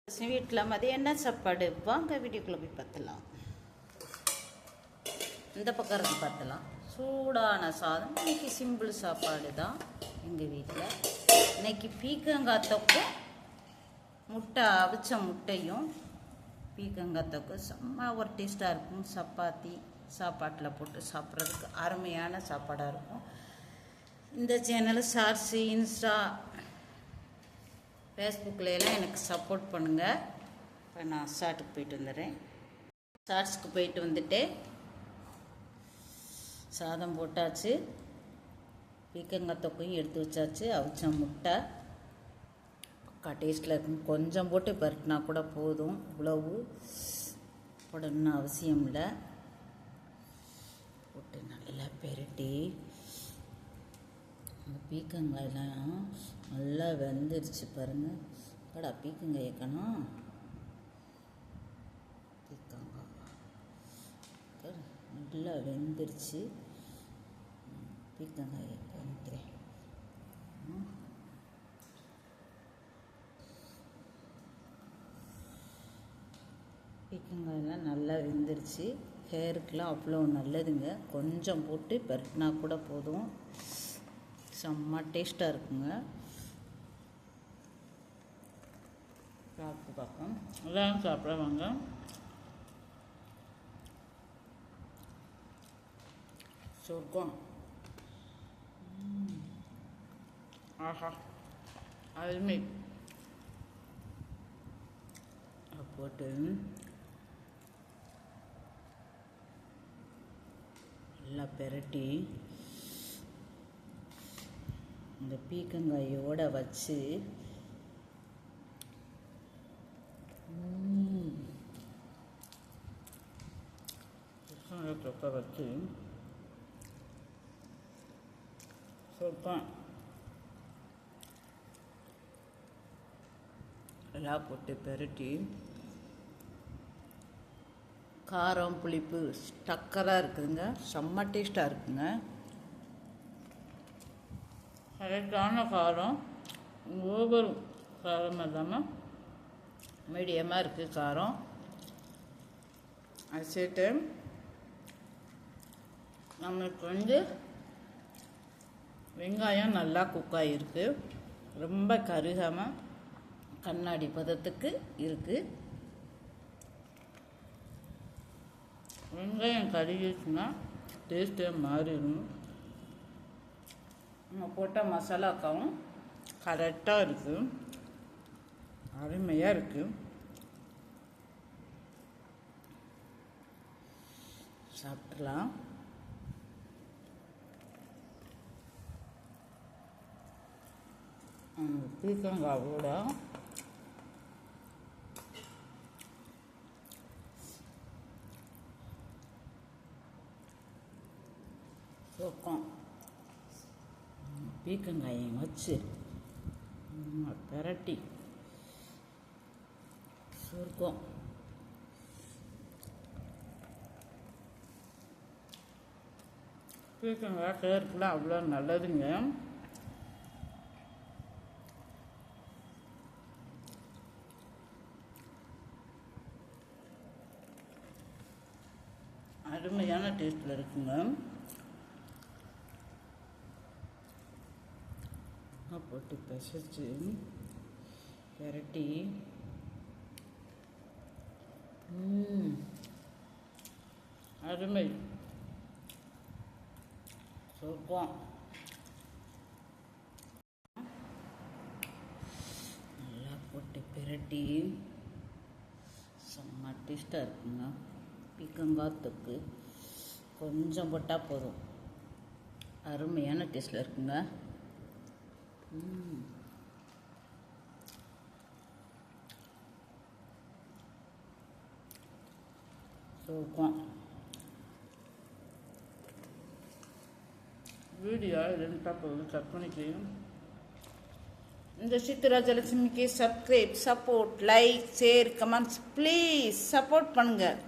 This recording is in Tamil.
வீட்டில் மதியம் என்ன சாப்பாடு வாங்க வீடியோக்குள்ளே போய் பார்த்தலாம். இந்த பக்கம் இருந்து பார்த்தலாம். சூடான சாதம். இன்னைக்கு சிம்பிள் சாப்பாடு தான் எங்கள் வீட்டில். இன்னைக்கு பீக்கங்காய் தொக்கும் முட்டை அவிச்ச முட்டையும் பீக்கங்காய் தொக்கும் செம்ம ஒரு டேஸ்ட்டாக இருக்கும். சப்பாத்தி சாப்பாட்டில் போட்டு சாப்பிட்றதுக்கு அருமையான சாப்பாடாக இருக்கும். இந்த சேனல் ஷார்ட்ஸு இன்ஸ்டா ஃபேஸ்புக்கிலலாம் எனக்கு சப்போர்ட் பண்ணுங்கள். இப்போ நான் ஷார்ட்டுக்கு போயிட்டு வந்துடுறேன். ஷார்ட்ஸுக்கு போயிட்டு வந்துட்டு சாதம் போட்டாச்சு, பீக்கங்காய் தொக்கையும் எடுத்து வச்சாச்சு, அவிச்ச முட்டை பக்கா டேஸ்ட்டில் இருக்கும். கொஞ்சம் போட்டு பரட்டினா கூட போதும், இவ்வளவு போடணும்னு அவசியம் இல்லை. போட்டு நல்லா பெரட்டி அந்த பீக்கங்காயெல்லாம் நல்லா வெந்துருச்சு பாருங்கள். கடா பீக்கங்காய் வைக்கணும். பீக்கங்காய் நல்லா வெந்துருச்சு. பீக்கங்காய் வைக்கிறேன். பீக்கங்காயெல்லாம் நல்லா வெந்துருச்சு. ஹேருக்கெலாம் அவ்வளோ நல்லதுங்க. கொஞ்சம் போட்டு பரட்டினா கூட போதும், செம்ம டேஸ்ட்டாக இருக்குங்க. சாப்பிட்டு பார்ப்போம். எல்லாம் சாப்பிடுவாங்க. சொர்க்கம். ஆஹா, அருமை. போட்டு நல்லா பெரட்டி இந்த பீக்கங்காயோடு வச்சு தொப்பை வச்சு சொல்பேன். எல்லாம் போட்டு பெரட்டி காரம் புளிப்பு டக்கராக இருக்குதுங்க. செம்ம டேஸ்ட்டாக இருக்குங்க. கரெக்டான காரம், ஓவர் காரம் இல்லாமல் மீடியமாக இருக்குது காரம். அது சேர்த்து நம்மளுக்கு வெங்காயம் நல்லா குக் ஆகிருக்கு. ரொம்ப கருகாமல் கண்ணாடி பதத்துக்கு இருக்குது. வெங்காயம் கருகிச்சுன்னா டேஸ்ட்டே மாறிடும். நம்ம போட்ட மசாலாக்காவும் கரெக்டாக இருக்குது, அருமையாக இருக்குது. சாப்பிட்றலாம். பீக்கங்காவோட சொர்க்கம். பீக்கங்காயம் வச்சு பெரட்டி சொர்க்கம். பீக்கங்காய் ஹேருக்குலாம் அவ்வளோ நல்லதுங்க. அருமையான டேஸ்ட்டில் இருக்குங்க. போட்டு பிசைச்சு பெரட்டி அருமை சொர்க்கம். நல்லா போட்டு பெரட்டி செம்ம டேஸ்ட்டாக இருக்குங்க. பீக்கங்காய் தொக்கு கொஞ்சம் போட்டால் போதும், அருமையான டேஸ்ட்டில் இருக்குங்க. சொர்க்கம். வீடியோ ரெண்டு போகுது கற்பனைக்கு. இந்த சித்ராஜலட்சுமிக்கு subscribe, support, like, share, comments please support பண்ணுங்கள்.